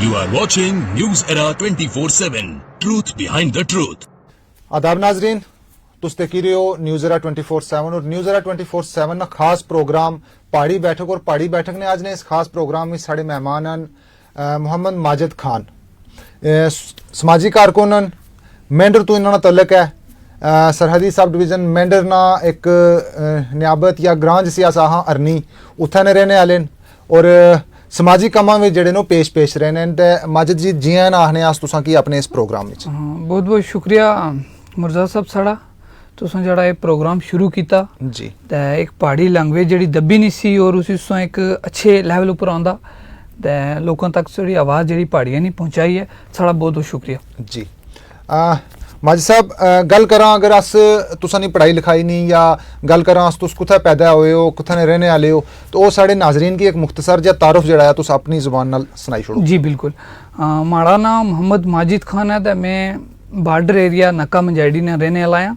You are watching News Era 24/7. Truth behind the truth. आदाब नाजरीन, तुस देखी रहे हो न्यूज़ एरा 24/7 और न्यूज़ एरा 24/7 ना खास प्रोग्राम पहाड़ी बैठक और पहाड़ी बैठक ने आज ने इस खास प्रोग्राम में साढ़े मेहमान मोहम्मद माजिद खान समाजी कारकुन मेंढर तो इन्होंने तल्लक है सरहदी सब डिवीजन मेंढर ना एक नियाबत या ग्रां जिसी अस आहां अरनी उत्थे ने रहने आले और समाजी कामां में जेड़े नो पेश रहे ने ते माजिद जी जियां आखने आस तुसां की अपने इस प्रोग्राम विच बहुत बहुत शुक्रिया मुर्जा साहब साड़ा तुसां जेड़ा ये प्रोग्राम शुरू किया जी ते एक पहाड़ी लैंग्वेज जेड़ी दब्बी नहीं सी और उसी तुसां एक अच्छे लैवल उपर आंदा ते लोकां तक जेड़ी आवाज़ जेड़ी पहाड़ियां नहीं पहुंचाई है साड़ा बहुत बहुत शुक्रिया जी माजिद साहब गल करा अगर अस तुसां नी पढ़ाई लिखाई नहीं या गल करा अस तुस कुत्थै पैदा होए हो कुत्थै ने रहने आले हो तो वो साढ़े नाजरीन की एक मुख्तसर जा तारुफ जड़ा है तुस अपनी जुबान नाल सुनाई छोड़ो जी बिल्कुल माड़ा नाम मोहम्मद माजिद खान है तो मैं बार्डर एरिया नक्का मंजैडी ने रहने वाला हाँ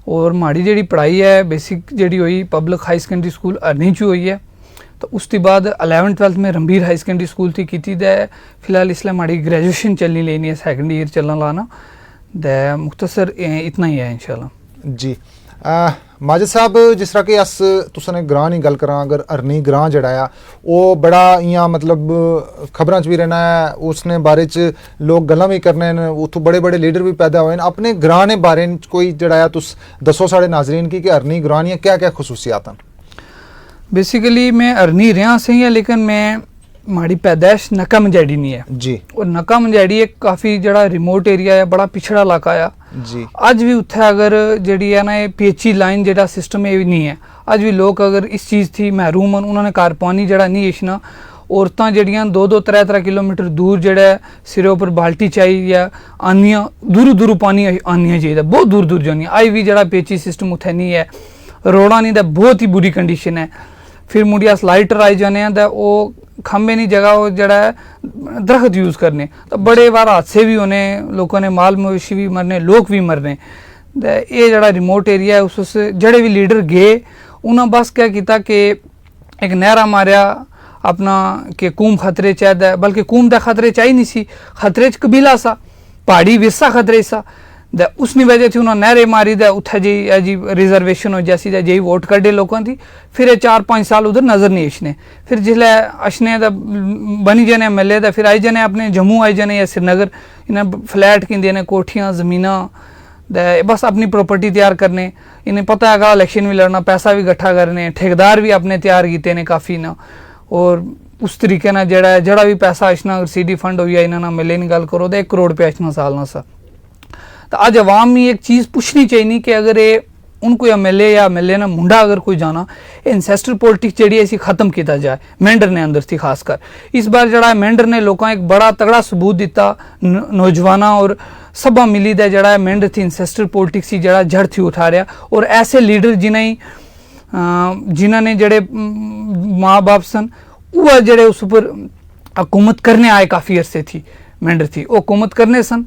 और माड़ी जेड़ी पढ़ाई है बेसिक जेड़ी हुई पब्लिक हाई सकैंडरी स्कूल अरनी च हुई है तो उसके बाद 11th-12th में रंबीर हाई सकैंडरी स्कूल थी की फिलहाल इसलिए माड़ी ग्रेजुएशन चलनी लेनी है सैकेंड ईयर चलना लाना दे मुख्तसर इतना ही है इंशाल्लाह जी माजिद साहब जिस तरह के अस तुसने ग्रां की गल करा अगर अरनी ग्रां जड़ा है वो बड़ा इयां मतलब खबरां च भी रहना है उसने बारे च लोग गल्लां भी करने न उत्थों बड़े बड़े लीडर भी पैदा हुए न अपने ग्रां ने बारे च कोई जड़ा है तुस दसो साढ़े नाजरीन की कि अरनी ग्रां दियां क्या क्या खसूसियात हैं बेसिकली मैं अरनी रहा सही है लेकिन मैं माड़ी पैदाइश नक्का मंजैडी नहीं है जी और नक्का मंजैडी एक काफ़ी जड़ा रिमोट एरिया है बड़ा पिछड़ा इलाका है जी अज भी उत्थे अगर जेड़ी है ना ये पीएचई लाइन जेड़ा सिस्टम ये भी नहीं है अज भी लोग अगर इस चीज़ थी महरूम हैं उन्होंने घर पानी जड़ा नहीं इशना औरतां जड़ियां 2-3 किलोमीटर दूर जड़ा सिरे उपर बाल्टी चाहिए या आनियां दूर पानी आनियां चाहिए बहुत दूर जानियां अज भी जड़ा पीएचई सिस्टम उत्थे नहीं है रोड़ा नहीं तो बहुत ही बुरी कंडीशन है फिर मुड़िया अस लाइटर आई जाने तो वो खंबे नहीं जगह वो जड़ा है दरख्त यूज़ करने तो बड़े बार हादसे भी होने लोगों ने माल मवेशी भी मरने लोग भी मरने तो ये जड़ा रिमोट एरिया है उस जड़े भी लीडर गए उन्होंने बस क्या किया कि एक नहरा मारिया अपना कि कूम खतरे चाहिए बल्कि कूम का खतरे चाहिए नहीं सी खतरे च कबीला सा पहाड़ी विरसा खतरे सा उसनी वजह थी उन्होंने नहरे मारी दे उत्थे जी रिजर्वेशन हो जैसी जी वोट कड्डे लोगों की फिर 4-5 साल उधर नज़र नहीं अशने फिर जिसले अशने बनी जाने MLA दा फिर आई जाने अपने जम्मू आई जाने या श्रीनगर इन्हें फ्लैट किंदे ने कोठियाँ ज़मीना बस अपनी प्रॉपर्टी तैयार करने इन्हें पता है इलेक्शन भी लड़ना पैसा भी इकट्ठा करने ठेकेदार भी अपने तैयार किए ने काफ़ी ना और उस तरीके ना जड़ा भी पैसा अशना अगर CD फंड हो या इन्होंने MLA की गल करो तो 1 करोड़ रुपया अशना साल ना सा तो अज अवाम में एक चीज़ पूछनी चाहिए कि अगर ये उनको MLA या MLA ना मुंडा अगर कोई जाना इंसेस्टर पॉलिटिक्स जी ऐसी ख़त्म किया जाए मेंढर ने अंदर थी खासकर इस बार जड़ा मेंढर ने लोगों एक बड़ा तगड़ा सबूत दिता नौजवाना और सबा मिली दा जड़ा मेंढर थी इंसेस्टर पॉलिटिक्स ही जड़ा जड़ थी उठा रहा और ऐसे लीडर जिन्होंने जड़े माँ बाप सन वह जड़े उस पर हुकूमत करने आए काफ़ी अरसे थी मेंढर थी वो हुकूमत करने सन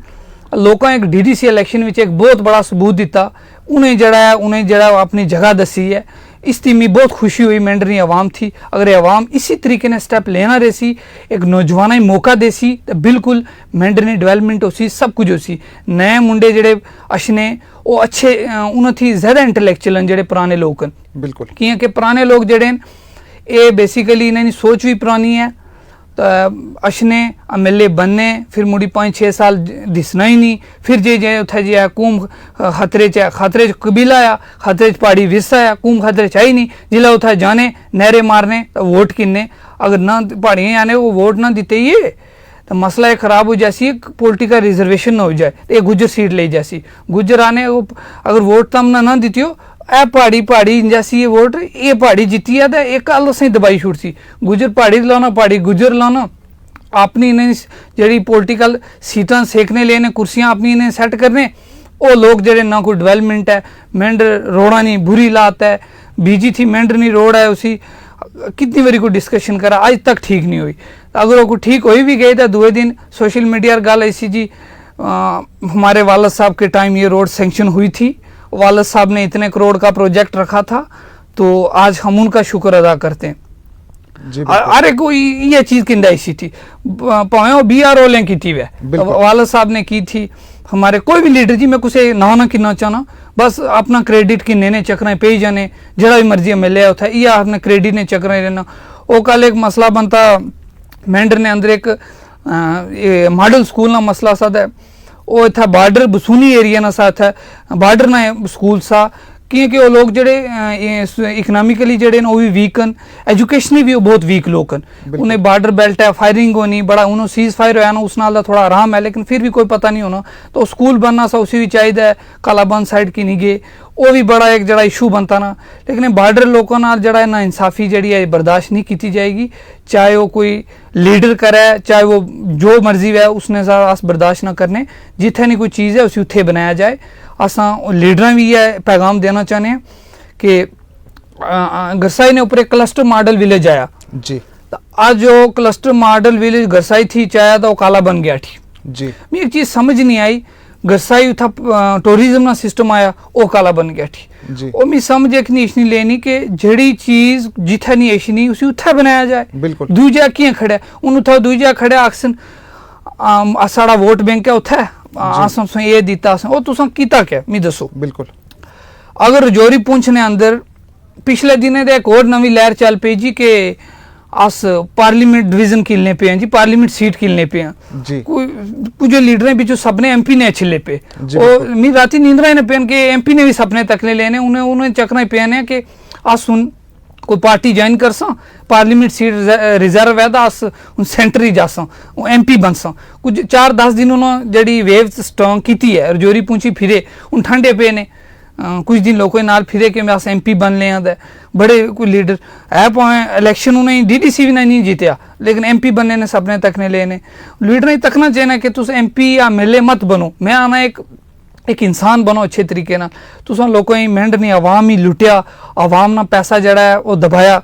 लोगों एक DDC इलेक्शन में एक बहुत बड़ा सबूत दिता उन्हें जड़ा अपनी जगह दसी है इस थी में बहुत खुशी हुई मेंढरी अवाम थी अगर अवाम इसी तरीके ने स्टेप लेना रही एक नौजवान ही मौका देसी तो बिल्कुल मेंढरी डेवलपमेंट हो सी सब कुछ हो सी नए मुंडे जड़े अशने वो अच्छे उन्हें थी ज़्यादा इंटलैक्चुअल जड़े पुराने लोग बिल्कुल कि पुराने लोग जड़े ये बेसिकली इन्हें सोच भी पुरानी है तो अशने MLA बनने फिर मुड़ी 5-6 साल दिसना ही नहीं फिर जे उथे जी कूम खतरे च कबीला आ खतरे च पहाड़ी विरसा आ कूम खतरे च ही नहीं जिला उथे जाने नहरे मारने तो वोट किन्ने अगर ना पहाड़ियाँ आने वो वोट ना देते ये तो मसला ख़राब हो जैसी पॉलिटिकल रिजर्वेशन ना हो जाए तो एक गुजर सीट ले जैसी गुजर आने वो अगर वोट तम ना दिती हो ए पहाड़ी जैसी ये वोट ये पहाड़ी जीती है तो एक गल असें दबाई छुड़ती गुजर पहाड़ी लाना पहाड़ी गुजर लाना अपनी इन्हें जी पॉलिटिकल सीटां सेकने लेने कुर्सियां अपनी इन्हें सैट करने वो लोग जड़े ना कोई डेवलपमेंट है मेंढर रोड़ा नहीं बुरी लात है बीजी थी मेंढर नहीं रोड है उसी कितनी बारी कोई डिस्कशन करा आज तक ठीक नहीं हुई अगर वो कोई ठीक हो भी गई तो दूसरे दिन सोशल मीडिया गल ऐसी जी हमारे वालद साहब के टाइम ये रोड सेंक्शन हुई थी वालद साहब ने इतने करोड़ का प्रोजेक्ट रखा था तो आज हम उनका शुक्र अदा करते हैं जी, बिल्कुल। अरे कोई ये चीज किंदा इसी थी भावे वो BRO लें की थी वे बिल्कुल। वाला साहब ने की थी हमारे कोई भी लीडर जी मैं कुछ ना किन्ना चाहना बस अपना क्रेडिट किन्ने ने चक्कर पे ही जाने जरा भी मर्जी मिले उथा ये आपने क्रेडिट ने चक्कर रहना वो कल एक मसला बनता मेंढर ने अंदर एक मॉडल स्कूल ना मसला सा है वो इतना बॉर्डर बसूनी एरिया ना साथ है बॉर्डर ना स्कूल सा क्योंकि वो लोग जड़े इकनॉमिकली जड़े वो भी वीक न एजुकेशनली भी वो बहुत वीक लोग न उन्हें बॉर्डर बेल्ट है फायरिंग होनी बड़ा उन्होंने सीज फायर होया ना उस नाल दा थोड़ा आराम है लेकिन फिर भी कोई पता नहीं होना तो स्कूल बनना सा उसी भी चाहिए कालाबंद साइड की नहीं गए वो भी बड़ा एक जड़ा इशू बनता ना लेकिन बॉर्डर लोगों नाल जड़ा ना इंसाफी जड़ी है बर्दाश्त नहीं की जाएगी चाहे वो कोई लीडर करे चाहे वो जो मर्जी है उसने अस बर्दाश्त ना करने जिथे नहीं कोई चीज़ है उसी उत्थे बनाया जाए असा लीडर भी ये पैगाम देना चाहते हैं कि गरसाई ने ऊपर एक क्लस्टर मॉडल विलेज आया जी तो आज जो क्लस्टर मॉडल विलेज गरसाई थी चाहे तो वो काला बन गया थी जी मैं एक चीज समझ नहीं आई गरसाई था टूरिज्म ना सिस्टम आया वो काला बन गया थी जी वो मैं समझ एक नहीं इसनी लेनी कि जड़ी चीज जिथे नहीं ऐसी उसी उत्थे बनाया जाए बिल्कुल। दूजा किए खड़े उन उथा दूजा खड़े आखसन साड़ा वोट बैंक है उत्थे आसम से ये दिता वो तुसा कीता क्या मैं दसो बिल्कुल। अगर रजौरी पुंछ ने अंदर पिछले दिनें एक और नवी लहर चल पई जी के अस पार्लियामेंट डिवीजन खेलने पे हैं जी पार्लियामेंट सीट खेलने पे हैं जी कुछ लीडर हैं भी सबने MP ने छिले पे जी, और बिल्कुल। मी राती नींदरा ने पेन के MP ने भी सपने तकले लेने उन्हें चकना पे ने कि अस सुन कोई पार्टी ज्वाइन कर सा पार्लियामेंट सीट रिजर्व है अस सेंटर ही जा सा MP बन सा कुछ 4-10 दिन उन्होंने जड़ी वेव स्ट्रॉन्ग की है रजौरी पुंछी फिरे उन ठंडे पे ने कुछ दिन लोगों नाल फिरे कि अस MP बन ले बड़े कोई लीडर है पाए इलेक्शन उन्हें DDC भी नहीं जीतया लेकिन MP बनने ने सपने तकने लेने लीडर नहीं तकना चाहिए कि तुम MP या MLA मत बनो मैं आना एक इंसान बनो अच्छे तरीके ना तुसा लोगों ही मेंढ ने आवाम ही लुटिया आवाम ना पैसा जड़ा है वो दबाया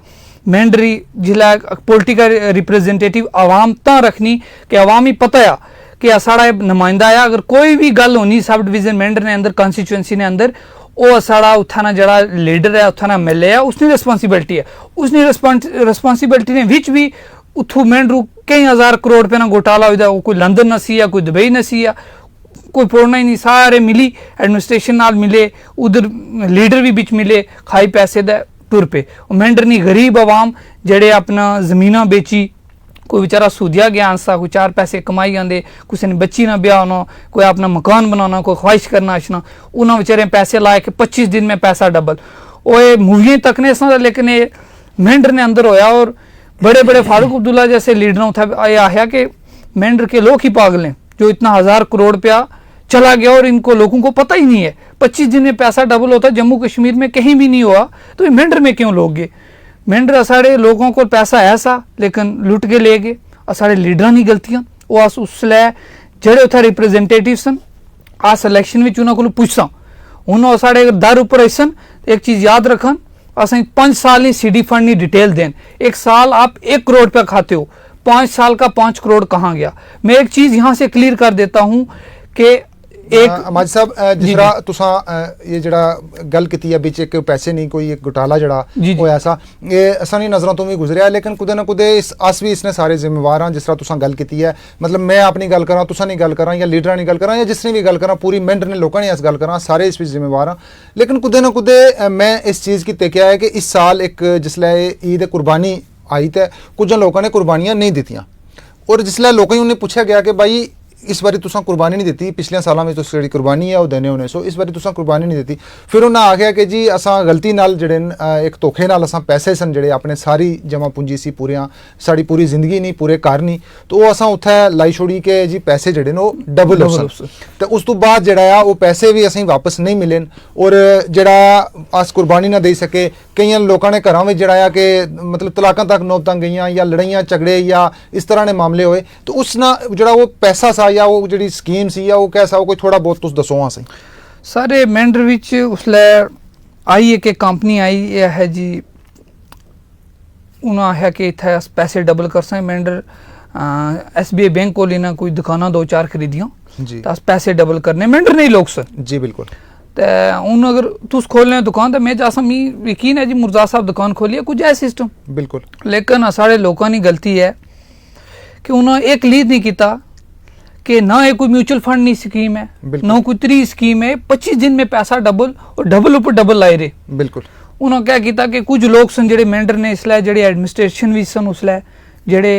मेंढरी जिला पोलिटिकल रिप्रेजेंटेटिव आवाम ता रखनी कि आवाम ही पता है कि साड़ा नुमाइंदा आया अगर कोई भी गल होनी सब डिवीजन मेंढर ने अंदर कॉन्स्टिट्यूएंसी ने अंदर वो साड़ा उत्था ना जड़ा लीडर है उत्था ना MLA है उसकी रिस्पॉन्सिबिलिटी है उसकी रिस्पॉन्सिबिलिटी ने विच भी उथू मेंढरू कई हज़ार करोड़ रुपये ना घोटाला हुआ कोई लंदन न सी या कोई दुबई न सी या कोई पोड़ना ही नहीं सारे मिली एडमिनिस्ट्रेशन नाल मिले उधर लीडर भी बिच मिले खाई पैसे दे टुर पे मेंढर नहीं गरीब आवाम जड़े अपना जमीना बेची कोई बेचारा सूदिया गया आंसा कोई 4 पैसे कमाई आंदे किसी ने बच्ची ना ब्याह होना कोई अपना मकान बनाना कोई ख्वाहिश करना अचना उन्होंने बेचारे पैसे लाए कि 25 दिन में पैसा डबल वो ये मूवियाँ तकने सा लेकिन ये मेंढर ने अंदर होया और बड़े बड़े फारूक अब्दुल्ला जैसे लीडरों था ये आया कि मेंढर के लोग ही पागल हैं जो इतना 1000 करोड़ रुपया चला गया और इनको लोगों को पता ही नहीं है 25 दिन में पैसा डबल होता है जम्मू कश्मीर में कहीं भी नहीं हुआ तो ये मेंढर में क्यों लोग गए मेंढर साढ़े लोगों को पैसा ऐसा लेकिन लुट के ले गए साढ़े लीडर नहीं गलतियां वो अस उसलै जड़े उत्थे रिप्रेजेंटेटिव सन अस इलेक्शन में उन्होंने को पुछसा उन्होंने साढ़े दर उपर आसन एक चीज़ याद रखन असें 5 साल CD फंड नहीं डिटेल देन 1 साल आप 1 करोड़ रुपया खाते हो 5 साल का 5 करोड़ कहाँ गया मैं एक चीज़ यहाँ से क्लियर कर देता हूँ कि एक माजी साहब जिस तरह तुसा ये जड़ा गल कीती है बिच एक पैसे नहीं कोई एक घोटाला जड़ा होया सा ये असानी नज़रों तो भी गुजरिया लेकिन कुदे ना कुदे इस अस भी इसने सारे जिम्मेवार हाँ जिस तरह तुसा गल कीती है मतलब मैं अपनी गल करा तुसा नहीं गल करा या लीडर नहीं गल करा या जिसने भी गल करा पूरी मेंढर ने लोगों ने इस गल करा सारे इस भी जिम्मेवार हाँ लेकिन कुदे ना कुदे मैं इस चीज़ की तकिया है कि इस साल एक जिसलै ईद कुर्बानी आई तो कुछ लोगों ने कुर्बानियाँ नहीं दित्तियां और जिसलै लोगों उन्हें पूछा गया कि भाई इस बारी तुसा कुर्बानी नहीं दी पिछले सालों में तो जी कुर्बानी है वो देने होने सो इस बारी तुसा कुर्बानी नहीं दी फिर उन्हें आख्या कि जी असा गलती नाल जड़े एक धोखे नाल असा पैसे सन जड़े अपने सारी जमा पूंजी सी पूरियां साड़ी पूरी जिंदगी नहीं पूरे घर नहीं तो वो असा उत्थे लाई छोड़ी के जी पैसे जड़े ने वो डबल हो सन तो उस तो बाद जड़ा वो पैसे भी असें वापस नहीं मिले और जड़ा अस कुर्बानी ना दे सके कई लोगों ने घरों में जड़ा कि मतलब तलाकां तक नौबतां गईयां या लड़ाइयां झगड़े या इस तरह ने मामले होए तो उस ना जड़ा वो पैसा सा या वो जी स्कीम सी या वो कैसा वो कोई थोड़ा बहुत तुस दसो हाँ सही सारे मेंढर विच उसलै आई एक कंपनी आई है जी उन्हें आख्या कि इत्थे अस पैसे डबल कर सकें मेंढर SBI बैंक को लेना कोई दुकाना 2-4 खरीदियां जी तो अस पैसे डबल करने मेंढर नहीं लोग सन जी बिल्कुल ते हून अगर तुस खोलने दुकान ते में चाहसा मी यकीन है जी मुर्जा साहब दुकान खोलिए कुछ है सिस्टम, बिल्कुल, लेकिन साढ़े लोगों की गलती है कि उन्होंने एक लीड नहीं किया कि ना ये कोई म्यूचुअल फंड नहीं स्कीम है, ना कोई 3 स्कीम है, 25 दिन में पैसा डबल और डबल ऊपर डबल लाए रहे। बिल्कुल उन्होंने क्या किया कि कुछ लोग सन जेडे मेंबर ने इसलिए जेडे एडमिनिस्ट्रेशन भी सन उसले जेडे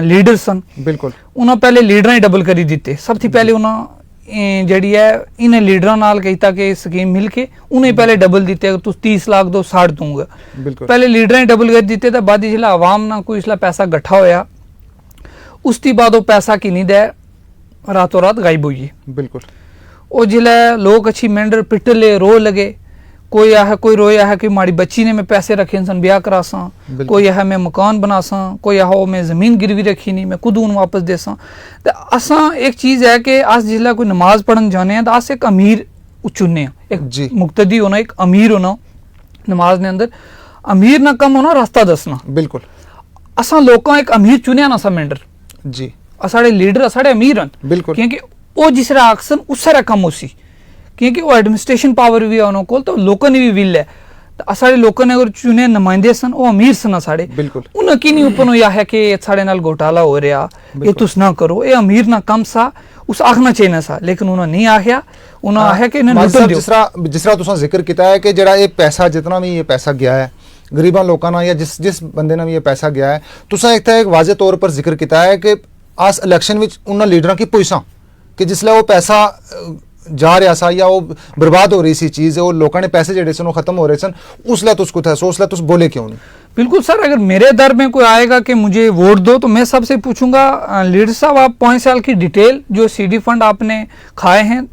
लीडर सन, बिल्कुल उन्होंने पहले लीडर ही डबल करी दिते। सब थी पहले उन्होंने जेडी है इन्हें लीडर नाल कहता कि स्कीम मिल के उन्हें पहले डबल दिते, अगर तुम 30 लाख दो 60 दूंगा, पहले लीडर ही डबल कर दिते। तो बाद जिला आवाम ना कोई इसला पैसा गठा होया, उसके बाद वो पैसा की नींद है रातों रात गायब हुई। बिल्कुल वो जिला लोग अच्छी मेंढर पिटले रो लगे, कोई आह कोई रोया है कि माड़ी बच्ची ने मैं पैसे रखे सन ब्याह करा सा, कोई आह मैं मकान बना सा, कोई आह मैं जमीन गिरवी रखी नहीं मैं खुद उन वापस दे सा। तो असा एक चीज है कि अस जिला कोई नमाज पढ़न जाने हैं तो अस एक अमीर चुनने, एक मुक्तदी होना, एक अमीर होना नमाज ने अंदर, अमीर ना कम होना रास्ता दसना। बिल्कुल असा लोगों एक अमीर चुनिया ना सा मेंढर जी, साढ़े लीडर साढ़े अमीर हैं, बिल्कुल, क्योंकि वो जिस तरह आक्सन उस तरह कम होसी, क्योंकि वो एडमिनिस्ट्रेशन पावर भी है उन्होंने कोल, तो लोगों ने भी विल है। तो साढ़े लोगों ने अगर चुने नुमाइंदे सन वो अमीर सन साढ़े, बिल्कुल उन्हें की नहीं ऊपर या है कि साढ़े नाल घोटाला हो रहा, ये तुस ना करो, ये अमीर ना कम सा उस आखना चाहिए सा, लेकिन उन्होंने नहीं आख्या, उन्होंने आख्या कि इन्हें लुटन दियो। जिस तरह तुसा जिक्र किया है कि जरा ये पैसा जितना भी ये पैसा गया है गरीबा लोगों ना या जिस बंदे ने भी ये पैसा गया है, तुसा एक वाजे तौर पर जिक्र किया है कि अस इलेक्शन में उन्होंने लीडर की पुछसा कि जिसले वो पैसा जा रहा सा या वो बर्बाद हो रही सी चीज़ है, वो लोगों ने पैसे जड़े सन वो खत्म हो रहे सन, उसले तुस कुछ है सो उसले तुस बोले क्यों नहीं? बिल्कुल सर, अगर मेरे दर में कोई आएगा कि मुझे वोट दो तो मैं सबसे पूछूंगा लीडर साहब आप 5 साल की डिटेल जो सीडी फंड आपने खाए हैं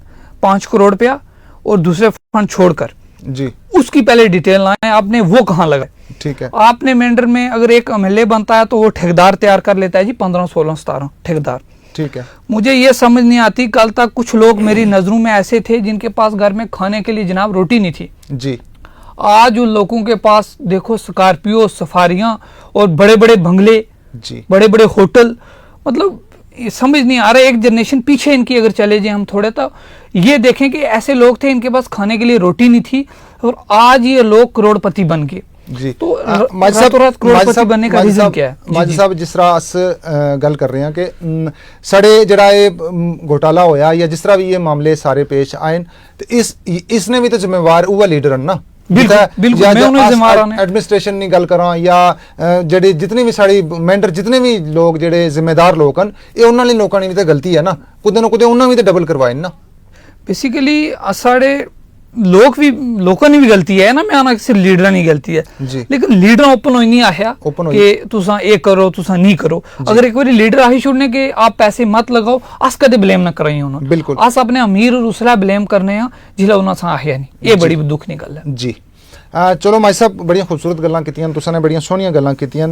5 करोड़ रुपया और दूसरे फंड छोड़कर जी उसकी पहले डिटेल लाए, आपने वो कहाँ लगाए? ठीक है, आपने मेंढर में अगर एक एमएलए बनता है तो वो ठेकेदार तैयार कर लेता है जी 15 16 17 ठेकेदार। ठीक है, मुझे ये समझ नहीं आती, कल तक कुछ लोग मेरी नजरों में ऐसे थे जिनके पास घर में खाने के लिए जनाब रोटी नहीं थी जी, आज उन लोगों के पास देखो स्कॉर्पियो सफारियां और बड़े बड़े बंगले जी, बड़े बड़े होटल, मतलब ये समझ नहीं आ रहा। एक जनरेशन पीछे इनकी अगर चले जाए हम थोड़े, तो ये देखें कि ऐसे लोग थे इनके पास खाने के लिए रोटी नहीं थी और आज ये लोग करोड़पति बन गए जी। तो करोड़पति बनने का रीजन क्या है? माजी साहब जिस तरह अस गल कर रहे हैं कि सड़े जरा ये घोटाला होया या जिस तरह भी ये मामले सारे पेश आए तो इसने भी तो जिम्मेवार हुआ लीडर ना, एडमिनिस्ट्रेशन नहीं गल करा या जेडे जितनी भी साड़ी मेंबर जितने भी लोग जेडे जिम्मेदार लोग हैं ये उन्होंने लोगों ने भी तो गलती है ना, कुदे ना कुदे उन्होंने भी तो डबल करवाए ना। बेसिकली साढ़े लोगों ने भी गलती है ना, मैं आना सिर्फ लीडर नहीं गलती है जी, लेकिन लीडर ओपन हो नहीं आया कि तुसा ये करो तुसा नहीं करो। अगर एक बार लीडर आही छोड़ने के आप पैसे मत लगाओ अस कदे ब्लेम ना कराई होना, बिल्कुल अस अपने अमीर और उसला ब्लेम करने हैं जिला उन्हां सा आया नहीं, ये बड़ी दुख की गल है जी। चलो माई साहब बड़िया खूबसूरत गल्लां कीतियां तुसां ने, बड़िया सोहनियां गल्लां कीतियां,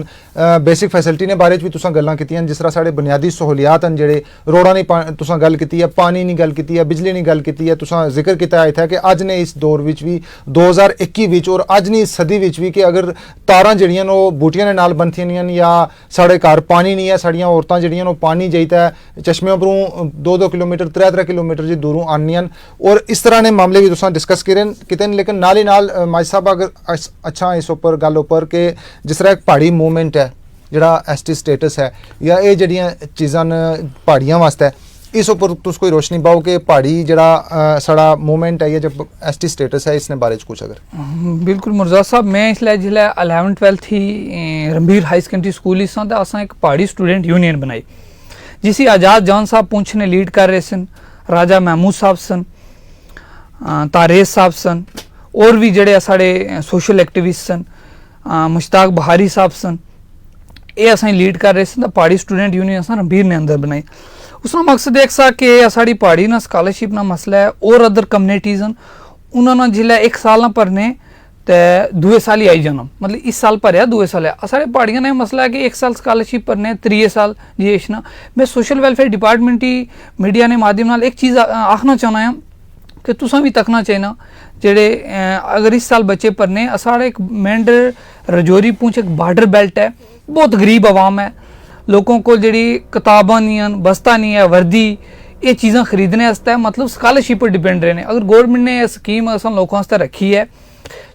बेसिक फैसिलिटी ने बारे भी तुसां गल्लां कीतियां, जिस तरह साढ़े बुनियादी सहूलियात हैं जेडे रोड़ा नहीं तुसां गल कीती है, पानी नहीं गल कीती है, बिजली नहीं गल कीती है, तुसां जिक्र किया इत्थै कि अज ने इस दौर विच भी 2021 विच और अज ने इस सदी विच भी कि अगर तारां जड़ियां वो बूटियां नाल बनथियां नहीं या साढ़े घर पानी नहीं है, साड़ियां औरतां जड़ियां पानी चाहिदा है चश्मे उपरों 2-2 किलोमीटर 3-3 किलोमीटर जी दूरों आनियां, और इस तरह ने मामले भी तुसां डिस्कस किते। लेकिन नाल ही नाल माई साहब अगर अच्छा इस उपर गल उपर के जिस तरह एक पहाड़ी मूवमेंट है जिहड़ा एसटी स्टेटस है या ये जड़ियां चीज़ां पहाड़ियां वास्ते इस उपर तुस कोई रोशनी पाओ कि पहाड़ी जिहड़ा साड़ा मूवमेंट है या जब एसटी स्टेटस है इसने बारे कुछ अगर? बिल्कुल मुर्जा साहब, मैं इसलिए जिला 11th-12th ही रणबीर हाई सेकेंडरी स्कूल ही तो असा एक पहाड़ी स्टूडेंट यूनियन बनाई जिसी आजाद जान साहब पुंछ ने लीड कर रहे सन, राजा महमूद साहब सन, तारेज साहब सन और भी जड़े साढ़े सोशल एक्टिविस्ट सन, मुश्ताक बहारी साहब सन, ये असें लीड कर रहे सन। पहाड़ी स्टूडेंट यूनियन असां रणबीर ने अंदर बनाई। उसका मकसद एक सा कि साड़ी पहाड़ी ना स्कॉलरशिप ना मसला है और अदर कम्युनिटीज उन्होंने जिला 1 साल ना भरने तो 2 साल ही आई जाना, मतलब इस साल भरया 2 साल है। साढ़े पहाड़ियां ने मसला है कि 1 साल स्कॉलरशिप भरने 3 साल जिएशना। मैं सोशल वेलफेयर डिपार्टमेंट ही मीडिया ने माध्यम नाल एक चीज़ आखना चाहना है कि तुसा भी तकना चाहिए जेडे अगर इस साल बच्चे पढ़ने साढ़े एक मेंढर रजौरी पुंछ एक बॉर्डर बेल्ट है, बहुत गरीब आवाम है, लोगों को जी किताबां नहीं हैं, बस्ता नहीं है, वर्दी ये चीज़ां खरीदने आस्तै मतलब स्कॉलरशिप पर डिपेंड रहने। अगर गौरमेंट ने यह स्कीम असां लोगों आस्तै रखी है,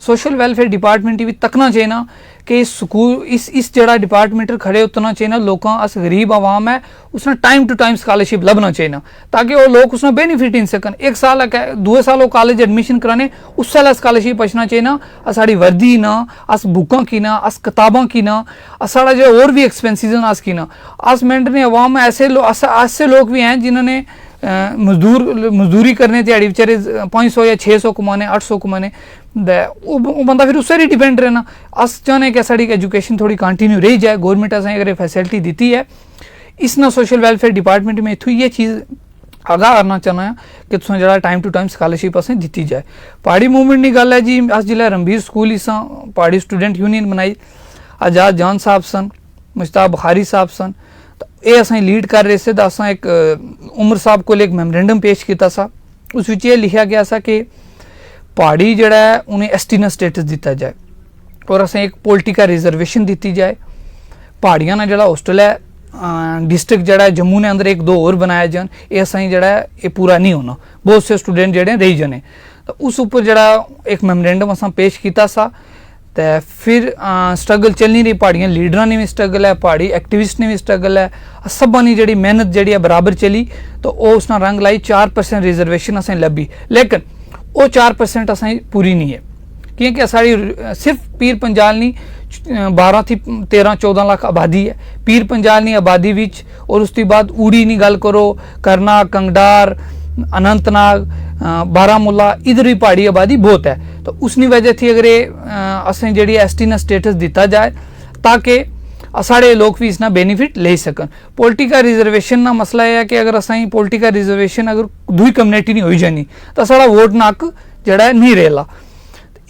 सोशल वेलफेयर डिपार्टमेंट भी तकना चाहिए ना कि इस स्कूल इस जड़ा डिपार्टमेंट खड़े उतना चाहिए ना, लोगों अस गरीब आवाम है उसने टाइम टू टाइम स्कॉलरशिप लभना चाहिए ना, ताकि वो लोग उसने बेनिफिट इन सकन। एक साल दूए साल वो कॉलेज एडमिशन कराने उस साल स्कॉलरशिप अचना चाहिए ना, साड़ी वर्दी ना, अस बुकां की ना, अस किताबां की ना, साढ़ा जो और भी एक्सपेंसिस अस की ना। अस मेंटने अवाम ऐसे लोग भी हैं जिन्होंने मजदूरी करने दिहाड़ी बेचारे 500 या 600 कमाने, 800 कमाने, वो बंदा फिर उससे ही डिपेंड रहना। अस चाहने कि साड़ी एजुकेशन थोड़ी कंटिन्यू रही जाए, गवर्नमेंट असें अगर फैसिलिटी दी है इस ना सोशल वेलफेयर डिपार्टमेंट में इत्थों ये चीज़ आगाह करना चाहना है कि तुसें जरा टाइम टू टाइम स्कॉलरशिप असें दी जाए। पहाड़ी मूवमेंट की गल है जी, अस जिला रणबीर स्कूल इस पहाड़ी स्टूडेंट यूनियन बनाई, आजाद जान साहब सन, मुश्ताक बुखारी साहब सन, ये असें लीड कर रहे थे। असें एक उमर साहब को एक मैमोरेंडम पेश किया सा, उस विच ये लिखा गया सा कि पहाड़ी जड़ा है उन्हें एसटी ना स्टेटस दिता जाए और असें एक पॉलिटिकल रिजर्वेशन दी जाए। पहाड़ियां ना जड़ा होस्टल है डिस्ट्रिक्ट जड़ा जम्मू ने अंदर 1-2 और बनाया जान, ये असें जड़ा है ये पूरा नहीं होना, बहुत से स्टूडेंट जड़े रही जाने। तो उस उपर जड़ा एक मैमोरेंडम असें पेश किया सा। तो फिर स्ट्रगल चल नहीं रही, पहाड़ियां लीडर ने भी स्ट्रगल है, पहाड़ी एक्टिविस्ट ने भी स्ट्रगल है, सबा ने जी मेहनत जी बराबर चली तो उसने रंग लाई 4% रिजर्वेशन असें लभी। लेकिन वो 4% असें पूरी नहीं है, क्योंकि साड़ी सिर्फ पीर पंजाल नहीं 12 थी 13-14 लाख आबादी है पीर पंजाल नहीं आबादी विच, और उसके बाद ऊड़ी नहीं गल करो, करना, कंगडार, अनंतनाग, बारामूला, इधर भी पहाड़ी आबादी बहुत है। तो उसनी वजह थी अगर असें जी एसटी ना स्टेटस दिता जाए ताकि साढ़े लोग भी इसना बेनिफिट ले सकन। पॉलिटिकल रिजर्वेशन ना मसला है कि अगर असें पॉलिटिकल रिजर्वेशन अगर दूई कम्युनिटी नहीं हो जानी तो साढ़ा वोट नाक जड़ा नहीं रहेला।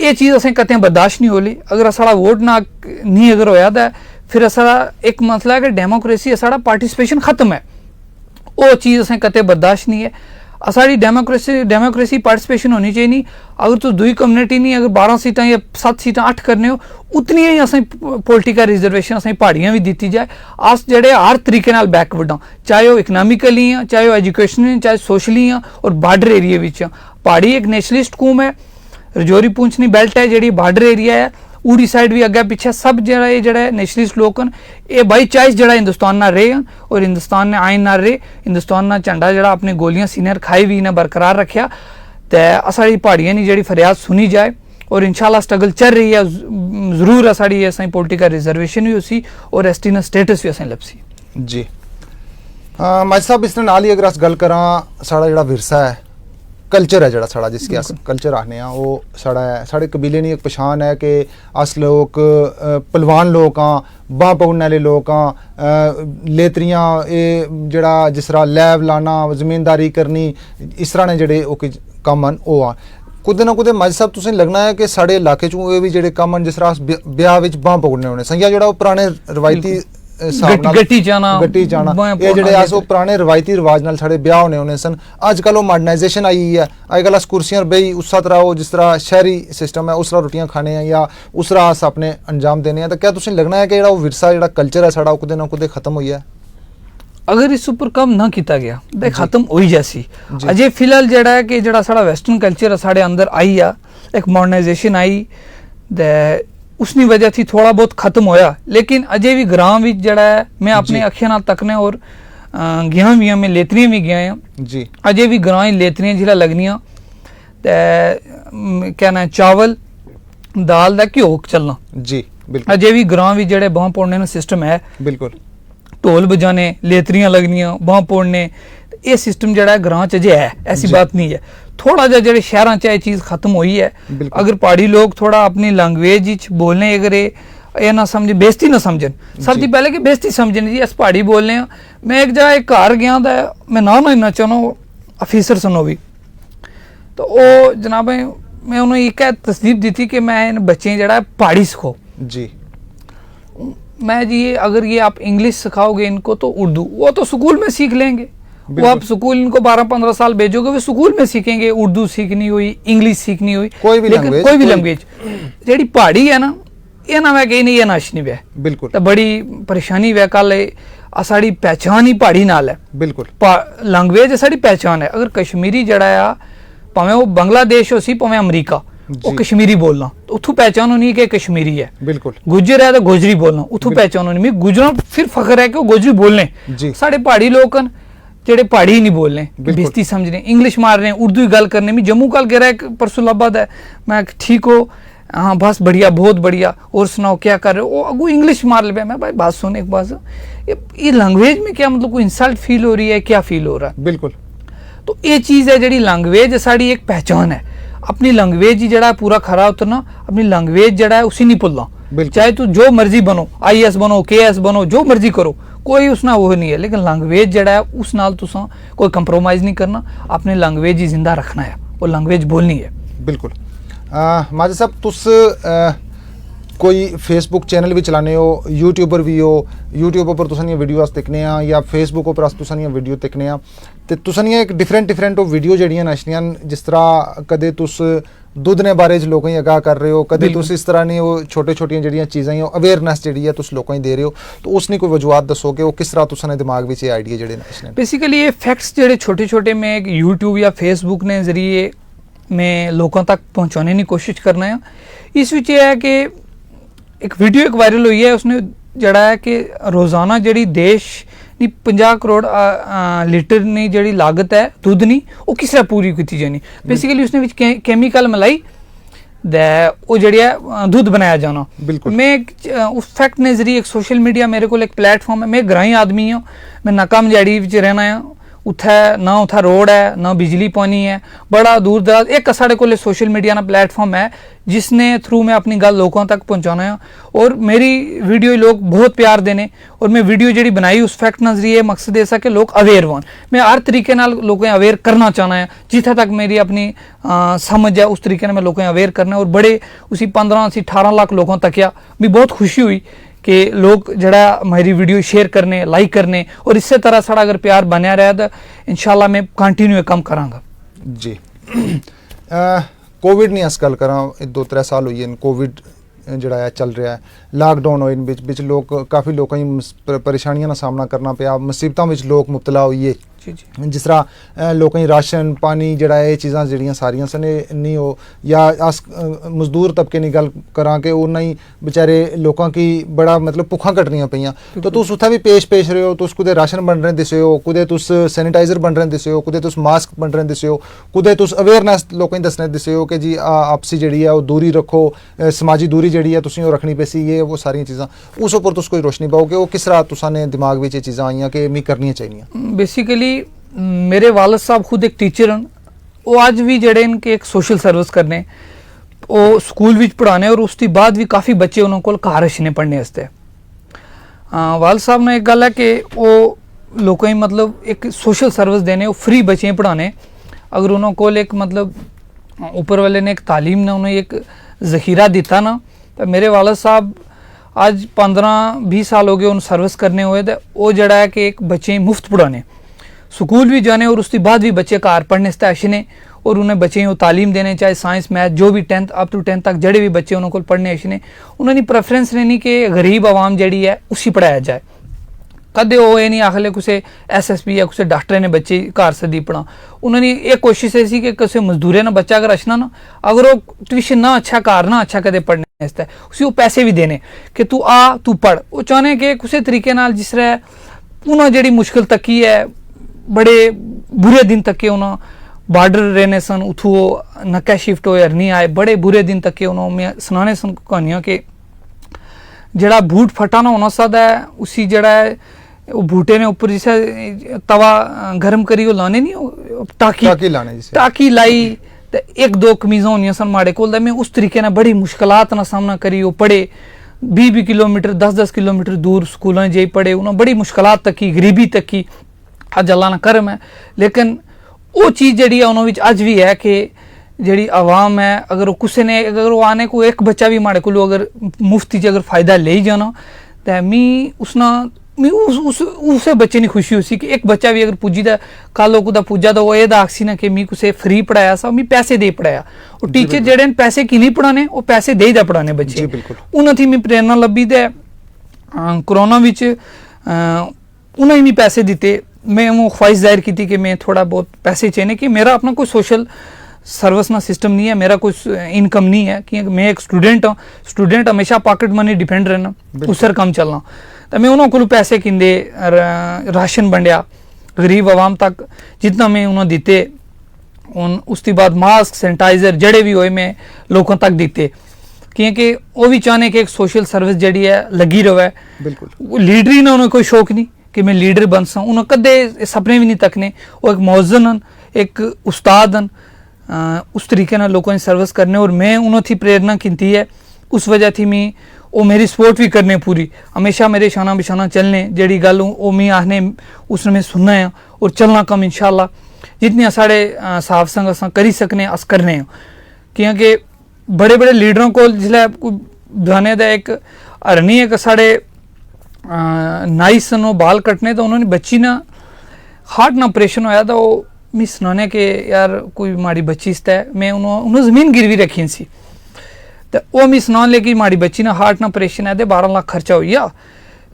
ये चीज़ असें कतें बर्दाश्त नहीं होली। अगर साढ़ा वोट नाक नहीं अगर होया तो फिर साढ़ा एक मसला है कि डेमोक्रेसी साढ़ा पार्टिसिपेशन खत्म है, वो चीज़ असें कतें बर्दाश्त नहीं है। साड़ी डेमोक्रेसी पार्टिसिपेशन होनी चाहिए नहीं। अगर तो दुई कम्युनिटी नहीं अगर 12 सीटां या 7 सीटां 8 करने हो उतनी ही असें पॉलिटिकल रिजर्वेशन असें पहाड़ियां भी दी जाए। अस जड़े हर तरीके नाल बैकवर्ड हाँ, चाहे वो इकनॉमिकली हाँ, चाहे वो एजुकेशनली, चाहे सोशली हाँ, और बार्डर एरिया विच। पहाड़ी एक नेशनलिस्ट कौम है, रजौरी पुंछनी बेल्ट है जी बार्डर एरिया है, ऊड़ी साइड भी अगे पिछे सब जड़ा नेशनलिस्ट लोग ये बाई चॉइस जड़ा हिंदुस्तान ना रहे हैं और हिंदुस्तान ने आइन ना रहे, हिंदुस्तान ना झंडा जड़ा अपने गोलियां सीनियर खाई भी इन्हें बरकरार रखा। तो साड़ी पहाड़ियां की जी फरियाद सुनी जाए और इंशाल्लाह स्ट्रगल चल रही है, जरूर है साड़ी असें पॉलिटिकल रिजर्वेशन भी उसी और एसटी ना स्टेटस भी असें लपसी जी। माज साहब इसने नाल ही अगर अस गल करा साड़ा जड़ा विरसा है कल्चर है जड़ा साड़ा जिसके अस कल्चर आखने वो साड़ा है, साढ़े कबीले की एक पछाण है कि अस लोग पलवान लोग हाँ, बांह पकड़ने वाले लोग हाँ, लेतरियां ये जड़ा जिस तरह लैब लाना, जमींदारी करनी, इस तरह ने जड़े कम हैं वो आ कुदे ना कुदे माज साहब तुसें लगना है कि साढ़े इलाके चों भी जड़े कम हैं जिस तरह अस ब्याह विच बांह पकड़ने होने संग्या जड़ा वो पुराने रवायती गट्टी जाना ये जेडे अस पुराने रवायती रिवाज नाल साढ़े ब्याह होने होने सन। अजकल वो मॉडर्नाइजेशन आई है, अजकल अस कुर्सियां बेही उस तरह वो जिस तरह शहरी सिस्टम है उस तरह रोटियां खाने हैं या उस तरह अस अपने अंजाम देने हैं। तो क्या तुसें लगना है कि जेड़ा वो विरसा जेड़ा कल्चर है साढ़ा कुदे ना कुदे खत्म होई है? अगर इस उपर कम ना किया गया तो खत्म हो ही जैसी। अजय फिलहाल जड़ा है कि जड़ा साढ़ा वेस्टर्न कल्चर है साढ़े अंदर आई आ, एक मॉडर्नाइजेशन आई उसनी वजह थी थोड़ा बहुत खत्म होया, लेकिन अजय भी ग्राम भी जड़ा है मैं अपने अखियां नाल तकने और गया भी मैं लेतरियां भी गया जी। अजय भी ग्रां लेतरियां जिला लगनियां क्या ना चावल दाल दा घ्यो चलना जी बिल्कुल। अजय भी ग्रां भी जड़े बांह पोड़ने का सिस्टम है बिल्कुल, ढोल बजाने लेतरियां लगनियां बांह पोड़ने, ये सिस्टम जड़ा है ग्रां च अजय है, ऐसी बात नहीं है। थोड़ा जा जेडे शहरां च चीज़ खत्म हुई है। अगर पहाड़ी लोग थोड़ा अपनी लैंग्वेज बोलने अगर ये ना समझे बेइज्जती ना समझन, सब तो पहले कि बेइज्जती समझन जी अस पहाड़ी बोलने। मैं एक जगह एक घर गया था, मैं ना इन्ना चाहना ऑफिसर सुनो भी तो वो जनाब मैं उन्होंने एक तस्दीक दी थी कि मैं इन बच्चे जड़ा पहाड़ी सिखो जी। मैं जी अगर ये आप इंग्लिश सिखाओगे इनको तो उर्दू वो तो स्कूल में सीख लेंगे, वो आप स्कूल इनको 12-15 साल भेजोगे वो स्कूल में सीखेंगे, उर्दू सीखनी हुई, इंग्लिश सीखनी हुई, कोई भी लैंग्वेज जेडी पहाड़ी है ना ये ना मैं कही नहीं ये नाश नहीं वे बिल्कुल। तो बड़ी परेशानी वे कल साड़ी पहचान ही पहाड़ी नाल है। बिल्कुल लैंग्वेज साड़ी पहचान है। अगर कश्मीरी जड़ा आ भावें वो बांग्लादेश हो सी भावें अमरीका वो कश्मीरी बोलना तो उथू पहचान होनी है कि कश्मीरी है। बिल्कुल गुज्जर है तो गोजरी बोलना उथू पहचान होनी। मैं गुजरों फिर फखर है कि वो गोजरी बोलने। साढ़े पहाड़ी लोग जेड़े पहाड़ी नहीं बोलने बेइज्जती समझने इंग्लिश मार रहे हैं उर्दू ही गल करने में। जम्मू कल कह रहा है परसों लाबाद है मैं ठीक हो हाँ बस बढ़िया बहुत बढ़िया और सुनाओ क्या कर रहे हो वो अगू इंग्लिश मार ले। मैं भाई बात सुन एक बात ये लैंग्वेज में क्या मतलब कोई इंसल्ट फील हो रही है क्या फील हो रहा है। बिल्कुल तो ये चीज़ है जी लैंग्वेज साड़ी एक पहचान है। अपनी लैंग्वेज ही जड़ा पूरा खरा उतरना अपनी लैंग्वेज जड़ा है उसी नहीं भुलना। चाहे तू जो मर्जी बनो IAS बनो KS बनो जो मर्जी करो कोई उसना वो नहीं है लेकिन लैंग्वेज जड़ा है उस नाल तुसा कोई कंप्रोमाइज़ नहीं करना। अपनी लैंग्वेज ही जिंदा रखना है और लैंग्वेज बोलनी है। बिल्कुल माजिद साहब तुस कोई फेसबुक चैनल भी चलाने हो यूट्यूबर भी हो यूट्यूब पर तुसां वीडियोस दिक्खने या फेसबुक पर अस तुसां वीडियो दिक्खने ते तुसां एक डिफरेंट वीडियो जड़ियां नशनियां जिस तरह कदे तुस दुद्ध ने बारे च लोकें आगाह कर रहे हो कदे तुस इस तरह नहीं वो छोटे छोटियां जड़ियां चीज़ां अवेयरनेस जी है तुस लोकें दे रहे हो तो उसने कोई वजूहत दसो कि वो किस तरह तुसां दिमाग में आइडिया जड़े नशने बेसिकली ये फैक्ट्स जड़े छोटे छोटे में एक यूट्यूब या फेसबुक ने जरिए में लोगों तक पहुँचाने की कोशिश करना है। इस विच है कि एक वीडियो एक वायरल हुई है उसने जड़ा है कि रोज़ाना जड़ी देश नी 50 करोड़ लीटर नी जड़ी लागत है दुध नी वो किस तरह पूरी की जानी। बेसिकली उसने विच केमिकल मलाई दे वो जड़ी है दूध बनाया जाना। मैं उस फैक्ट ने जरिए एक सोशल मीडिया मेरे को एक प्लेटफॉर्म है। मैं ग्रामीण आदमी हूँ मैं नकाम जड़ी विच रहना है उत्थे ना उत्थे रोड है ना बिजली पानी है बड़ा दूर दराज एक साढ़े को सोशल मीडिया ना प्लेटफॉर्म है जिसने थ्रू मैं अपनी गल लोगों तक पहुँचाना है और मेरी वीडियो लोग बहुत प्यार देने और मैं वीडियो जी बनाई उस फैक्ट नजरिए मकसद ऐसा कि लोग अवेयर हों। मैं हर तरीके नाल लोगों अवेयर करना चाहना है जिथे तक मेरी अपनी समझ है उस तरीके मैं लोगों अवेयर करना और बड़े उसी 15 से 18 लाख लोगों तक या भी बहुत खुशी हुई कि लोग जड़ा मेरी वीडियो शेयर करने लाइक करने और इस तरह साड़ा अगर प्यार बनया रहा तो इंशाल्लाह मैं कंटिन्यू कम करांगा जी। कोविड नहीं अस गल करा 2-3 साल हुई कोविड जड़ा है चल रहा है लॉकडाउन होए बिच लोग काफ़ी लोगों परेशानियों का सामना करना पाया मुसीबतों में लोग मुबतला होइए जिस तरह लोगों राशन पानी जड़ा है चीज़ां जड़ियां सारियां सन नहीं हो या अस मजदूर तबके की गल करा कि उन्हें ही बेचारे लोगों की बड़ा मतलब भुखा कटनियां पईयां तो तुस उत्थे भी पेश रहे हो तुस कुदे राशन बन रहे दिसे हो कुदे तुस सैनिटाइजर बन रहे दिसे हो कुदे तुस मास्क बन रहे दिसे हो कुदे तुस अवेयरनेस लोगों दसने दिसे हो कि जी आपसी जड़ी है वो दूरी रखो समाजी दूरी जड़ी है तुसीं वो रखनी पैसी ये वो सारियां चीज़ां उस उपर तुस कोई रोशनी पाओ कि वो किस तरह तुसां ने दिमाग में चीज़ां आईयां कि मी करनियां चाहिए। बेसिकली मेरे वालिद साहब खुद एक टीचर हैं वो आज भी जड़े इनके एक सोशल सर्विस करने वो स्कूल विच पढ़ाने और उसके बाद भी काफ़ी बच्चे उन्होंने को घर रखने पढ़ने वास्ते। वालिद साहब ने एक गल है कि वो लोगों ही मतलब एक सोशल सर्विस देने वो फ्री बच्चे पढ़ाने अगर उन्होंने को एक मतलब ऊपर वाले ने एक तालीम ने उन्हें एक ज़खीरा दिता ना तो मेरे वालिद साहब आज 15-20 साल हो गए उन सर्विस करने हुए तो वो जड़ा है कि एक बच्चे मुफ्त पढ़ाने स्कूल भी जाने और उसके बाद भी बच्चे घर पढ़ने से अच्छने और उन्हें बच्चे को तालीम देने चाहे साइंस मैथ जो भी 10th अप टू 10th तक जड़े भी बच्चे उन्होंने को पढ़ने अच्छने उन्होंने प्रेफरेंस रहनी कि गरीब आवाम जड़ी है उसी पढ़ाया जाए। कदे वो ये नहीं आखले कुछ SSP या कुछ डॉक्टर ने बच्चे घर सदी पढ़ा उन्होंने एक कोशिश ऐसी कि किसी मजदूरे ना बच्चा अगर अच्छना ना अगर वो ट्यूशन ना अच्छा घर ना अच्छा कदे पढ़ने वास्ते उसी वो पैसे भी देने कि तू आ तू पढ़ वो चाहने कि किसी तरीके नाल जिस तरह उन्होंने जड़ी मुश्किल तकी है बड़े बुरे दिन तक के उन्होंने बार्डर रहने सन उथू नक्का शिफ्ट हो नहीं आए बड़े बुरे दिन तक के उन्होंने सुनाने सन कहानियाँ कि जड़ा बूट फटाना होना सादा है उसी जड़ा है वो बूटे ने ऊपर जैसे तवा गर्म करी वो लाने नहीं टाकी लाई तो 1-2 कमीज़ां होनियां सन माड़े कोल मैं उस तरीके ने बड़ी मुश्किलात ना सामना करी वो पढ़े 20 किलोमीटर 10 किलोमीटर दूर स्कूलों जाई पढ़े उन्होंने बड़ी मुश्किलात तकी गरीबी तकी अज अल्लाह ना करम है लेकिन वो चीज़ जड़ी है उन्होंने अज भी है कि जड़ी आवाम है अगर वो किसी ने अगर वो आने को एक बच्चा भी माड़े को अगर मुफ्ती च अगर फ़ायदा ले जाना तो मी उसना मी उस बच्चे की खुशी हुई कि एक बच्चा भी अगर पुजी दा कल कुदा पुजा तो वो ये आखसी ना कि मी कुछ फ्री पढ़ाया सा मी पैसे दे पढ़ाया और टीचर जड़े पैसे की नहीं पढ़ाने वो पैसे दे दा पढ़ाने बच्चे उन्होंने मी प्रेरणा लभी तो कोरोना विच उन्हें भी पैसे दिते मैं वो ख्वाहिश जाहिर की थी कि मैं थोड़ा बहुत पैसे चाहिए कि मेरा अपना कोई सोशल सर्विस ना सिस्टम नहीं है मेरा कोई इनकम नहीं है कि मैं एक स्टूडेंट हाँ स्टूडेंट हमेशा पॉकेट मनी डिपेंड रहना उससे कम चलना तो मैं उन्होंने को पैसे किंदे राशन बंडिया गरीब आवाम तक जितना मैं उन्होंने दिते उसके बाद मास्क सैनिटाइजर जड़े भी होए मैं लोगों तक दिते क्योंकि वो भी चाहने कि एक सोशल सर्विस जड़ी है लगी रहे बिल्कुल लीडरी ना उन्हें कोई शौक नहीं कि मैं लीडर बन सा उन्हें कदे सपने भी नहीं तकने वो एक मौजन हन एक उस्ताद हन उस तरीके ना लोगों की सर्विस करने और मैं उन्होंने थी प्रेरणा किंती है उस वजह थी मैं वो मेरी सपोर्ट भी करने पूरी हमेशा मेरे शाना बिशाना चलने जेड़ी गल वो मैं आखने उसने मैं सुनना है और चलना कम इंशाल्लाह जितनी साढ़े साफ संग अस करी सकने अस करने क्योंकि बड़े बड़े लीडरों को जिसले जाने का एक हरनी है कि साढ़े नाइस नो बाल कटने तो उन्होंने बच्ची ना हार्ट ना ऑपरेशन होया था वो मैं सुनाने के यार कोई माड़ी बच्ची इसता है मैं उन्होंने ज़मीन गिरवी रखी सी तो वो मैं सुना लेकिन माड़ी बच्ची ना हार्ट ना ऑपरेशन है 12 लाख खर्चा हो गया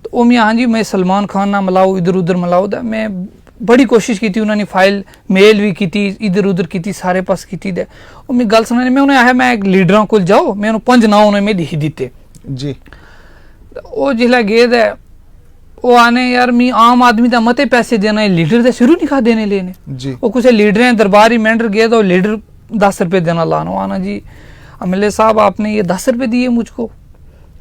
तो वो मैं हाँ जी मैं सलमान खान ना मिलाऊँ इधर उधर मिलाऊँ तो मैं बड़ी कोशिश की थी उन्होंने फाइल मेल भी की थी इधर उधर की थी सारे पास की थी और मैं गल सुना मैं उन्हें आया मैं एक लीडरों को जाओ मैं उन्हें 5 नाम उन्हें मैं लिखी दिते जी वो जिसला गेद है वो आने यार मैं आम आदमी का मते पैसे देना है लीडर से शुरू नहीं खा देने लेने जी वो कुछ लीडर हैं दरबार ही मेंढर गए तो लीडर 10 रुपये देना लाना आना जी एमएलए साहब आपने ये 10 रुपये दिए मुझको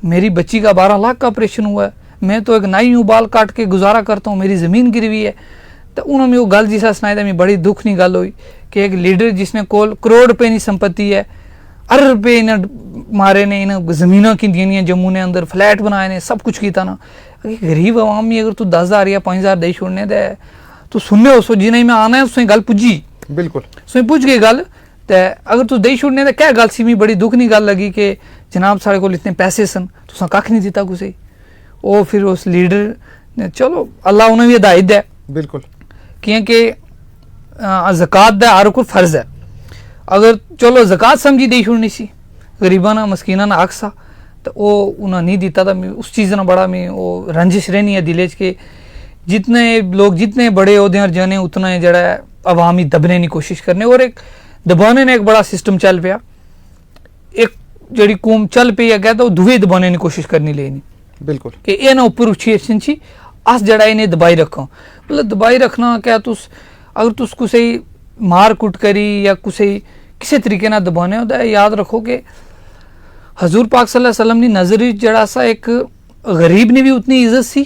मेरी बच्ची का 12 लाख का ऑपरेशन हुआ है मैं तो एक नाई हूँ बाल काट के गुजारा करता हूँ मेरी ज़मीन गिरवी है तो उन्होंने वो गल जिसा सुनाई था मैं बड़ी दुख नहीं गल हुई कि एक लीडर जिसने कोल करोड़ रुपए की संपत्ति है अरब रुपये इन्हें मारे ने इन्हें ज़मीन की दियाँ जम्मू ने अंदर फ्लैट बनाए ने सब कुछ किया ना गरीब आवाम में अगर तू 10,000 या 5,000 दे छोड़ने दे तू सुनने हो सो जिन्हें मैं आना है उसने गल पुजी बिल्कुल उसने पुज गई गल तो अगर तू दे छोड़ने तो क्या गल सी मी बड़ी दुख नहीं गल लगी कि जनाब साढ़े को इतने पैसे सन तुसा कख नहीं दिता कुछ वो फिर उस लीडर ने चलो अल्लाह उन्हें भी हिदायत है बिल्कुल क्योंकि ज़कात दा हर कोई फर्ज है अगर चलो ज़कात समझी दे छोड़नी सी गरीबा ना मस्कीना ना अक्सा तो वो उन्हें नहीं दिता था उस चीज़ ना बड़ा मैं वो रंजिश रहनी है दिले के जितने लोग जितने बड़े होते हैं जाने उतना जड़ा अवामी दबने की कोशिश करने और एक दबाने ने एक बड़ा सिस्टम चल पाया एक जड़ी कौम चल पई है कहता दुए दबाने की कोशिश करनी लेनी बिल्कुल कि ये ना उपर उठी अच्छी अस जड़ा इन्हें दबाई रखो मतलब दबाई रखना क्या तुस अगर तुस कुछ मार कुट करी या कुछ किसी तरीके ना दबाने होता है याद रखो कि हजूर पाक सल्लल्लाहु अलैहि वसल्लम की नज़र जड़ा सा एक गरीब ने भी उतनी इज्जत सी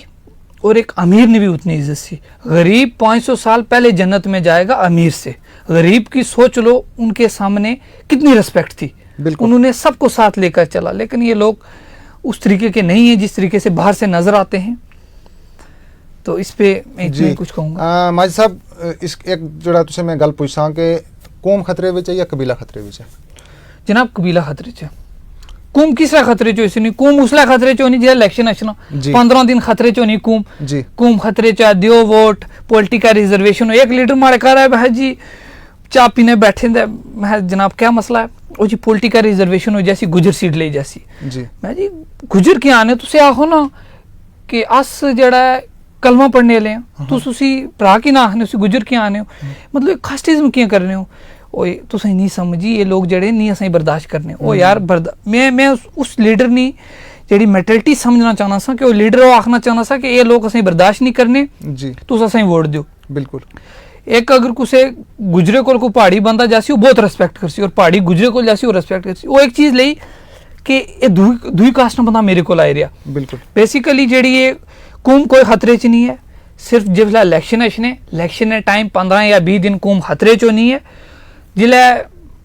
और एक अमीर ने भी उतनी इज्जत सी गरीब 500 साल पहले जन्नत में जाएगा अमीर से गरीब की सोच लो उनके सामने कितनी रिस्पेक्ट थी उन्होंने सबको साथ लेकर चला लेकिन ये लोग उस तरीके के नहीं है जिस तरीके से बाहर से नजर आते हैं तो इस पे मैं इतना ही कुछ कहूँगा माजी साहब इस एक जड़ा तुसे मैं गल पूछसा कि कौम खतरे विच है या कबीला खतरे विच है जनाब कबीला खतरे च कौम किसरा खतरे चो इसने कौम उसला खतरे चो नहीं जो इलेक्शन अचना 15 दिन खतरे चो नहीं कौम जी कौम खतरे च दियो वोट पॉलिटिकल रिजर्वेशन हो एक लीडर मारे कह रहा है भाई जी चाय पीने बैठे मैं जनाब क्या मसला है वो जी पॉलिटिकल रिजर्वेशन हो जैसी गुजर सीट ले जैसी जी मैं जी गुजर क्या आने तुसे आखो ना कि अस जड़ा कलमा पढ़ने ले तुस उसी भरा की ना आखने उसी गुजर क्या आने हो मतलब कास्टिज्म क्या करने हो ओए तुस नहीं समझी ये लोग जड़े नहीं असें बर्दाश्त करने ओ यार मैं उस लीडर नी जेडी मेंटलिटी समझना चाहना सा कि वो लीडर वो आखना चाहना सा कि ये लोग असें बर्दाश्त नहीं करने जी तुस असें वोट दियो बिल्कुल एक अगर कुसे गुजरे को पहाड़ी बंदा जैसी वो बहुत रिस्पेक्ट करसी और पहाड़ी गुजरे को जैसी वो रिस्पेक्ट करसी वो एक चीज लई कि ये दुई कास्ट ना बंदा मेरे को आई रहा बिल्कुल बेसिकली जेडी ये कौम कोई खतरे च नहीं है सिर्फ जिसला इलेक्शन टाइम 15 या 20 दिन कौम खतरे चो नहीं है जिले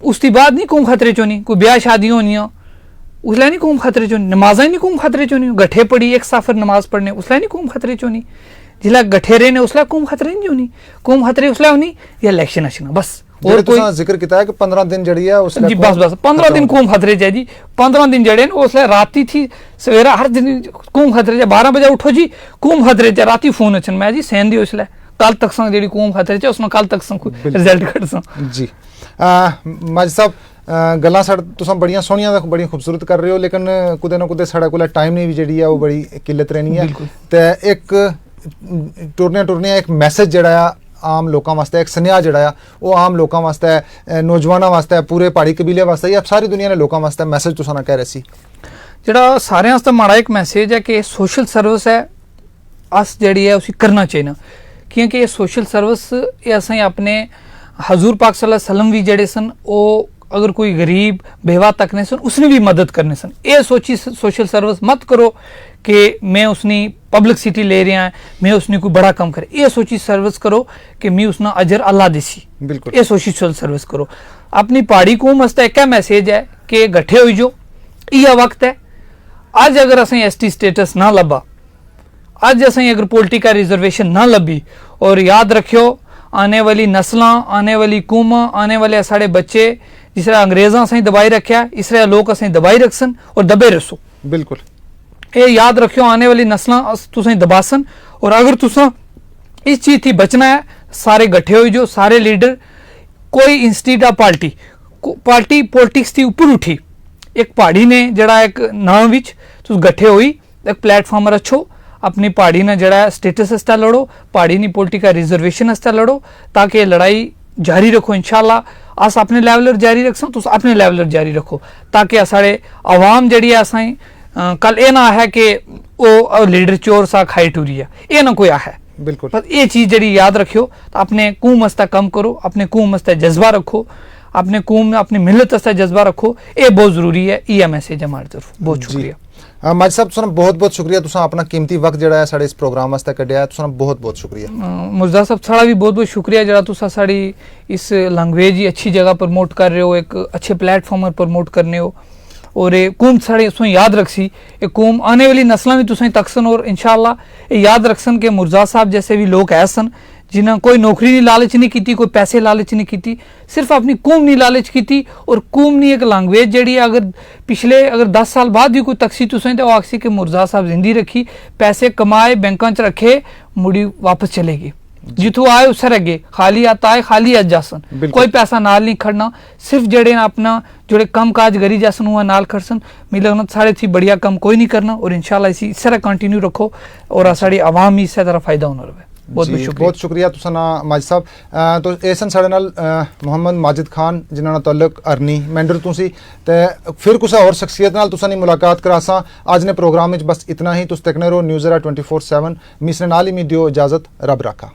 उसके बाद नहीं कौम खतरे चो नहीं कोई ब्याह शादी होनी हो उसला नहीं कौम खतरे चो नहीं नमाजा ही नहीं कौम खतरे चो नहीं गठे पड़ी एक साफर नमाज पढ़ने उसला नहीं कौम खतरे चो नहीं जिला गठे रहने उसला कौम खतरे नहीं होनी कौम खतरे उसला होनी या इलेक्शन अचना बस और कोई जिक्र किया है कि 15 दिन जड़ी है उसला जी बस 15 दिन कौम खतरे च जी 15 दिन जड़े उसला राती थी सवेरा हर दिन कौम खतरे च 12 बजे उठो जी कौम खतरे च राती फोन अचन मैं जी सहन दी उसला कल तक सा जी कौम खतरे च उसमें कल तक सा रिजल्ट कट सा जी माजी साहब गल्लां साढ़े तुसां बड़ियां सोहनियां ते बड़ियां खूबसूरत कर रहे हो लेकिन कुदै ना कुदै साढ़े कोल टाइम नहीं भी जेह्ड़ी है वो बड़ी किल्लत रहनी है ते एक ਟੁਰਨੇ ਇੱਕ ਮੈਸੇਜ ਜਿਹੜਾ ਆ ਆਮ ਲੋਕਾਂ ਵਾਸਤੇ, ਇੱਕ ਸੁਨੇਹਾ ਜਿਹੜਾ ਆ ਉਹ ਆਮ ਲੋਕਾਂ ਵਾਸਤੇ ਹੈ, ਨੌਜਵਾਨਾਂ ਵਾਸਤੇ ਹੈ, ਪੂਰੇ ਪਹਾੜੀ ਕਬੀਲੇ ਵਾਸਤੇ ਜਾਂ ਸਾਰੀ ਦੁਨੀਆ ਦੇ ਲੋਕਾਂ ਵਾਸਤੇ ਮੈਸੇਜ ਤੁਸੀਂ ਨਾ ਕਹਿ ਰਹੇ ਸੀ? ਜਿਹੜਾ ਸਾਰਿਆਂ ਵਾਸਤੇ ਮਾੜਾ ਇੱਕ ਮੈਸੇਜ ਹੈ ਕਿ ਸੋਸ਼ਲ ਸਰਵਿਸ ਹੈ ਅਸ ਜਿਹੜੀ ਹੈ ਉਸੇ ਕਰਨਾ ਚਾਹੀਦਾ, ਕਿਉਂਕਿ ਇਹ ਸੋਸ਼ਲ ਸਰਵਿਸ ਇਹ ਅਸੀਂ ਆਪਣੇ ਹਜ਼ੂਰ ਪਾਕ सल्लल्लाहु अलैहि वसल्लम भी ਜਿਹੜੇ ਸਨ ਉਹ अगर कोई गरीब बेवा तक ने सन उसने भी मदद करने सन। ये सोची सोशल सर्विस मत करो कि मैं उसनी पब्लिसिटी ले रहा है, मैं उसने कोई बड़ा काम करे। ये सोची सर्विस करो कि मैं उसना अजर अल्लाह देसी। बिल्कुल ये सोची सोशल सर्विस करो। अपनी पहाड़ी कौम वास्ते एक मैसेज है कि गठे हो जो यह वक्त है। आज अगर असें ST स्टेटस ना लभा, आज असें अगर पोलिटिकल रिजर्वेशन ना लभी, और याद रखियो आने वाली नस्लां, आने वाली कौमां, आने वाले साढ़े बच्चे जिस तरह अंग्रेज़ां असें दबाई रखा इस तरह लोग असें दबाई रखसन और दबे रसो। बिल्कुल ये याद रखियो आने वाली नस्लां तुसें दबासन। और अगर तुसा इस चीज़ थी बचना है सारे गठे हो जो सारे लीडर, कोई इंस्टीट्यूट ऑफ पार्टी पॉलिटिक्स थी ऊपर उठी, एक पहाड़ी ने जड़ा एक नाम विच तुस गठे होई एक प्लेटफॉर्म रखो, अपनी पहाड़ी ने जड़ा स्टेटस आस्ते लड़ो, पहाड़ी नी पॉलिटिकल रिजर्वेशन आस्ते लड़ो, ताकि लड़ाई जारी रखो। इंशाल्लाह अस अपने लेवल पर जारी रखसा, तुस अपने लेवल पर जारी रखो, ताकि साढ़े आवाम जड़ी है असें कल ये ना है कि वो लीडर चोर सा खाई टूरी है, ये ना कोई है। बिल्कुल पर ये चीज़ जड़ी याद रखियो, तो अपने कौम वास्ते कम करो, अपने कौम वास्ते जज्बा रखो, अपने कौम अपनी मिलत वास्ते जज्बा रखो, ये बहुत जरूरी है। ये मैसेज है हमारी तरफ। बहुत शुक्रिया माजिद साहब, तुसां बहुत बहुत शुक्रिया, तुसां अपना कीमती वक्त जड़ा है साढ़े इस प्रोग्राम वास्ते कड्ढिया है, तुसां बहुत बहुत शुक्रिया। मुर्जा साहब साड़ा भी बहुत बहुत शुक्रिया जरा तुसा साड़ी इस लैंग्वेज ही अच्छी जगह प्रमोट कर रहे हो, एक अच्छे प्लेटफॉर्म पर प्रमोट करने हो, और ये कौम साढ़े उसमें याद रखसी, ये कौम आने वाली नस्लें भी तुसें तकसन, और इंशाल्लाह ये याद रखसन कि मुर्जा साहब जैसे भी लोग है सन जिन्हें कोई नौकरी नहीं लालच नहीं की, कोई पैसे लालच नहीं की, सिर्फ अपनी कौम नहीं लालच की, और कौम नहीं एक लैंग्वेज जड़ी अगर पिछले अगर 10 साल बाद भी कोई तकसी तुसें तो आखसी कि मुर्जा साहब जिंदी रखी, पैसे कमाए बैंकों च रखे, मुड़ी वापस चलेगी, जिथों आए उससे रगे, खाली आता है खाली अज जासन, कोई पैसा नाल नहीं खड़ना, सिर्फ जड़े अपना जोड़े कम काज करी जासन हुआ नाल खड़सन। मिले साढ़े थी बढ़िया कम कोई नहीं करना, और इंशाल्लाह इस तरह कंटिन्यू रखो, और साड़ी आवाम ही इस तरह फायदा होना रहे। बहुत शुक्रिया तुसां माजिद साहब। तो ये सन साढ़े नाल मोहम्मद माजिद खान जिन्हां दा ताल्लुक अरनी मैंडर तो सी, ते फिर कुछ और शख्सियत नाल तुसां नी मुलाकात करासां। अज ने प्रोग्राम विच बस इतना ही। तुस तकने रहो न्यूज़ एरा 24/7। मिसरे नाल ही मी दियो इजाजत, रब राखा।